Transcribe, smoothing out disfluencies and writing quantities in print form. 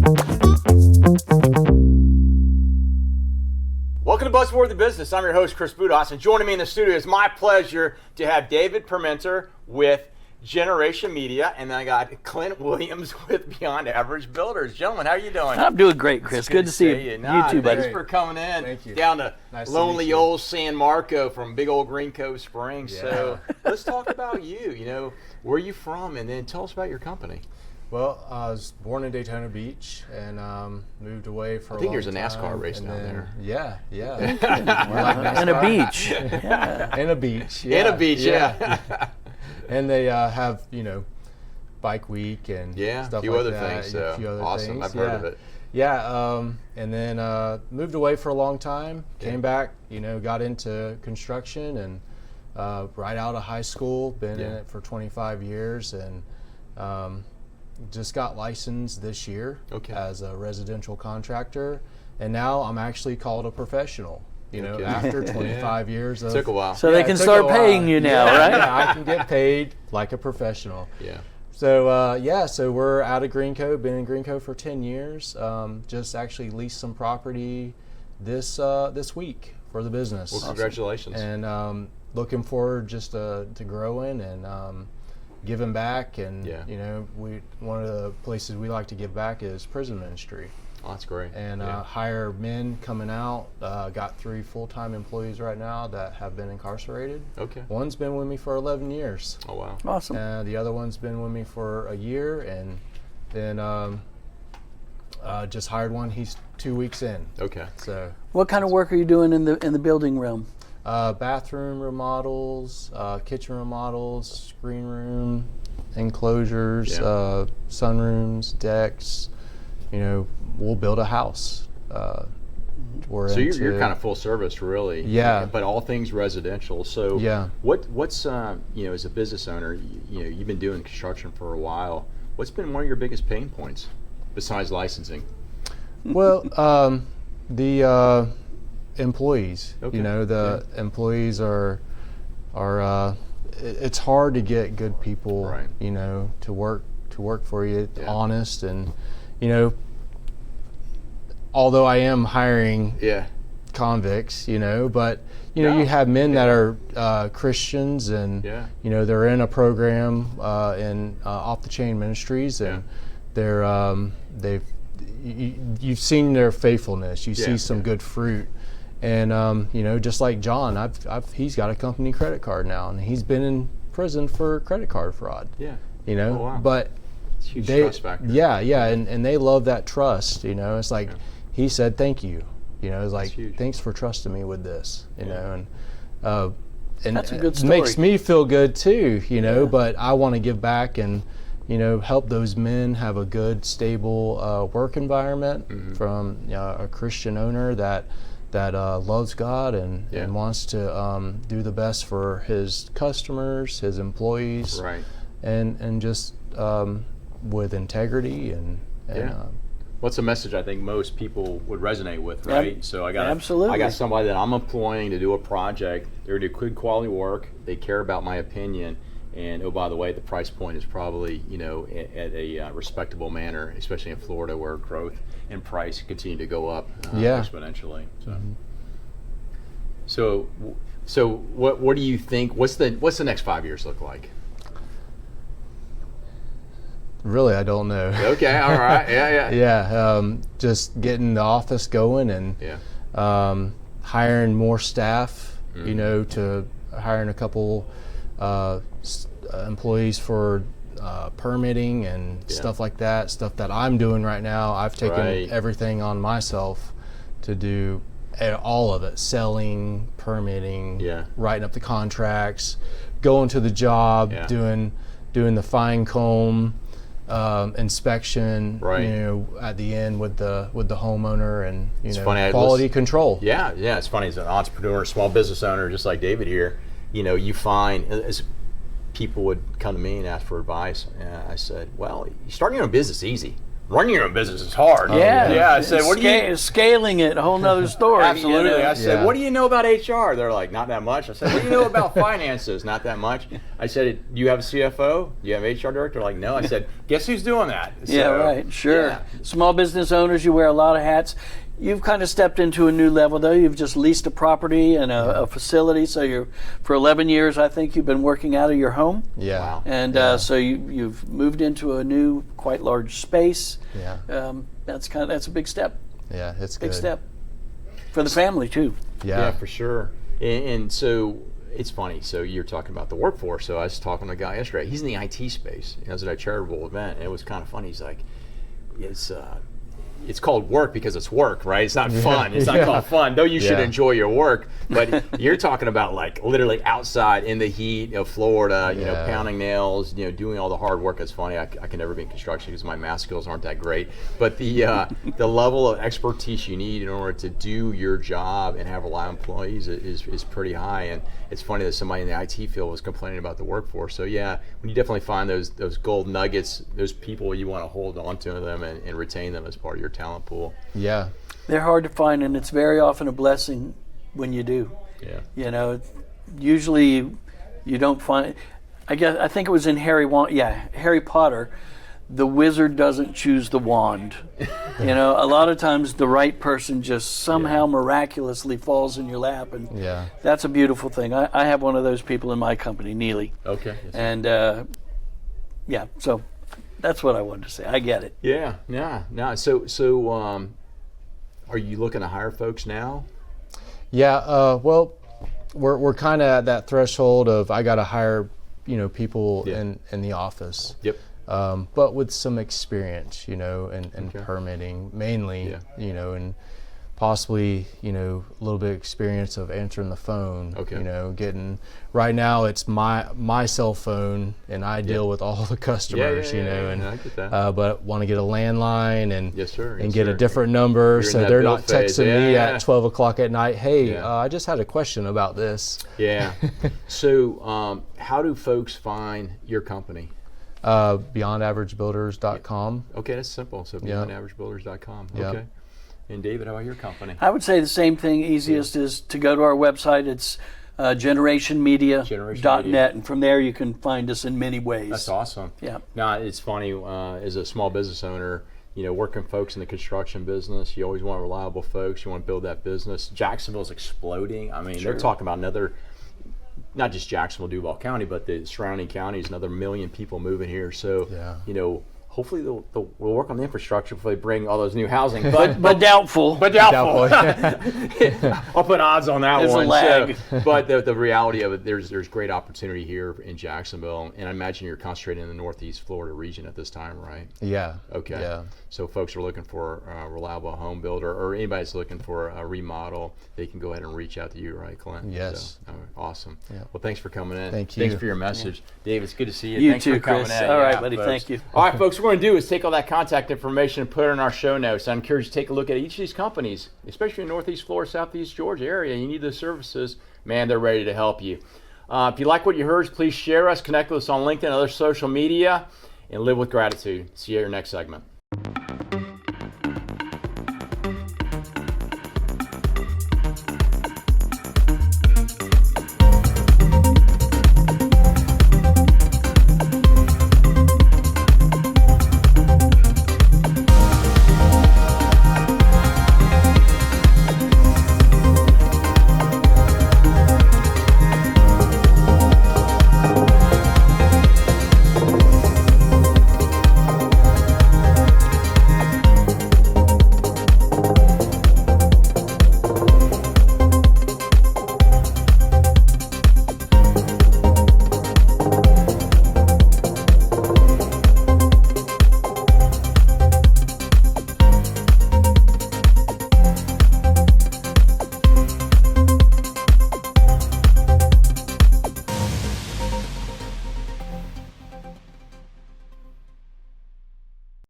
Welcome to Buzzworthy Business. I'm your host, Chris Budihas, and joining me in the studio is my pleasure to have David Permenter with Generation Media, and then I got Clint Williams with Beyond Average Builders. Gentlemen, how are you doing? I'm doing great, Chris. Good to see you. You too, buddy. Thanks for coming in. Thank you. Down to Nice to lonely meet you. old San Marco from big old Green Cove Springs. Yeah. So let's talk about you. You know, where are you from, and then tell us about your company. Well, I was born in Daytona Beach and moved away for a long time. I think there's a NASCAR race and down then- there. Yeah. Like And a NASCAR. beach. Yeah. And a beach. Yeah. And a beach, yeah. And they have, bike week and Yeah, stuff a few like other that. things. A few other Awesome. things. I've heard of it. Yeah, and then moved away for a long time, came back, got into construction and right out of high school, been in it for 25 years and just got licensed this year as a residential contractor. And now I'm actually called a professional, after 25 years of... Took a while. So they can start paying you now, right? Yeah, I can get paid like a professional. Yeah. So so we're out of Green Cove, been in Green Cove for 10 years. Just actually leased some property this week for the business. Well, congratulations. And looking forward just to growing and giving back. And one of the places we like to give back is prison ministry. Oh, that's great. And hire men coming out. Got 3 full-time employees right now that have been incarcerated. Okay. One's been with me for 11 years. Oh, wow. Awesome. The other one's been with me for a year, and then just hired one. He's 2 weeks in. Okay. So What kind of work are you doing in the building realm? bathroom remodels, kitchen remodels, screen room, enclosures, sunrooms, decks. We'll build a house. So you're kind of full service, really. Yeah. But all things residential. So Yeah. what's as a business owner, you've been doing construction for a while. What's been one of your biggest pain points besides licensing? Well, the employees. Okay. The employees are. It's hard to get good people. Right. To work for you, Yeah. honest, and although I am hiring convicts, but you have men that are Christians and they're in a program in Off the Chain Ministries, and you've seen their faithfulness. You see some good fruit, and just like John, he's got a company credit card now, and he's been in prison for credit card fraud. Yeah. Oh, wow. But It's a huge trust factor. Yeah, and they love that trust. It's like he said, "Thank you." It's like, huge. "Thanks for trusting me with this." And That's a good it story. makes me feel good too. But I want to give back and help those men have a good, stable work environment from a Christian owner that loves God and wants to do the best for his customers, his employees, Right. and just with integrity and What's a message I think most people would resonate with, right? Yep. So I got Absolutely. somebody that I'm employing to do a project. They're going to do good quality work. They care about my opinion. And, oh, by the way, the price point is probably, at a respectable manner, especially in Florida where growth and price continue to go up exponentially. So what do you think, what's the next 5 years look like? really, I don't know. Okay, all right, yeah. Just getting the office going and hiring more staff, to hiring a couple employees for permitting and stuff like that, stuff that I'm doing right now. I've taken everything on myself to do all of it, selling, permitting, writing up the contracts, going to the job, doing the fine comb, inspection, at the end with the homeowner, and quality control. Yeah, it's funny as an entrepreneur, small business owner, just like David here. You find as people would come to me and ask for advice, and I said, well, starting your own business is easy. running your own business is hard. Yeah. I said, what do you... Scaling it, a whole nother story. Absolutely. You know? I said, what do you know about HR? They're like, not that much. I said, what do you know about finances? Not that much. I said, do you have a CFO? Do you have an HR director? They're like, no. I said, guess who's doing that? So, yeah, right. Sure. Yeah. Small business owners, you wear a lot of hats. You've kind of stepped into a new level, though. You've just leased a property and a facility. So for 11 years, I think you've been working out of your home. Yeah. Wow. And so you've moved into a new, quite large space. Yeah. That's a big step. Yeah, it's Big good. step for the family too. Yeah. For sure. And so it's funny. So you're talking about the workforce. So I was talking to a guy yesterday. He's in the IT space. I was at a charitable event, and it was kind of funny. He's like, it's called work because it's work, right? It's not fun. It's not called fun, though you should enjoy your work. But you're talking about like literally outside in the heat of Florida, you know, pounding nails, you know, doing all the hard work. It's funny. I can never be in construction because my math skills aren't that great. But the level of expertise you need in order to do your job and have reliable employees is pretty high. And it's funny that somebody in the IT field was complaining about the workforce. So yeah, when you definitely find those gold nuggets, those people, you want to hold on to them and retain them as part of your talent pool. Yeah. They're hard to find, and it's very often a blessing when you do. Yeah. You know, usually you don't find. I think it was in Harry Potter. The wizard doesn't choose the wand. You know, a lot of times the right person just somehow miraculously falls in your lap, and that's a beautiful thing. I have one of those people in my company, Neely. Okay. Yes. And so that's what I wanted to say. I get it. Yeah. So are you looking to hire folks now? Yeah. Well, we're kind of at that threshold of I got to hire, people in the office. Yep. But with some experience, and permitting mainly, and possibly, a little bit of experience of answering the phone. Okay. Getting right now it's my cell phone and I deal with all the customers, and I get that. but want to get a landline and Yes, get a different number You're so in that they're bill not phase. texting me Yeah. at 12 o'clock at night. Hey, Yeah. I just had a question about this. Yeah. So how do folks find your company? BeyondAverageBuilders.com. Okay, that's simple. So beyondaveragebuilders.com. Yep. Okay. And David, how about your company? I would say the same thing. Easiest is to go to our website. It's generationmedia.net, and from there you can find us in many ways. That's awesome. Yeah. Now, it's funny, as a small business owner, working folks in the construction business, you always want reliable folks. You want to build that business. Jacksonville's exploding. I mean, they're talking about another, not just Jacksonville, Duval County, but the surrounding counties, another 1 million people moving here. So, hopefully we'll work on the infrastructure before they bring all those new housing. But doubtful. But doubtful. I'll put odds on that There's one. a lag. But the reality of it, there's great opportunity here in Jacksonville, and I imagine you're concentrating in the Northeast Florida region at this time, right? Yeah. Okay. Yeah. So folks are looking for a reliable home builder, or anybody's looking for a remodel, they can go ahead and reach out to you, right, Clint? Yes. So, awesome. Yeah. Well, thanks for coming in. Thank you. Thanks for your message. Dave, it's good to see you. You Thanks too, for coming Chris. in. All right, Yeah, buddy. folks. Thank you. All right, folks, what we're going to do is take all that contact information and put it in our show notes. I encourage you to take a look at each of these companies, especially in Northeast Florida, Southeast Georgia area. You need those services. Man, they're ready to help you. If you like what you heard, please share us, connect with us on LinkedIn and other social media, and live with gratitude. See you at your next segment.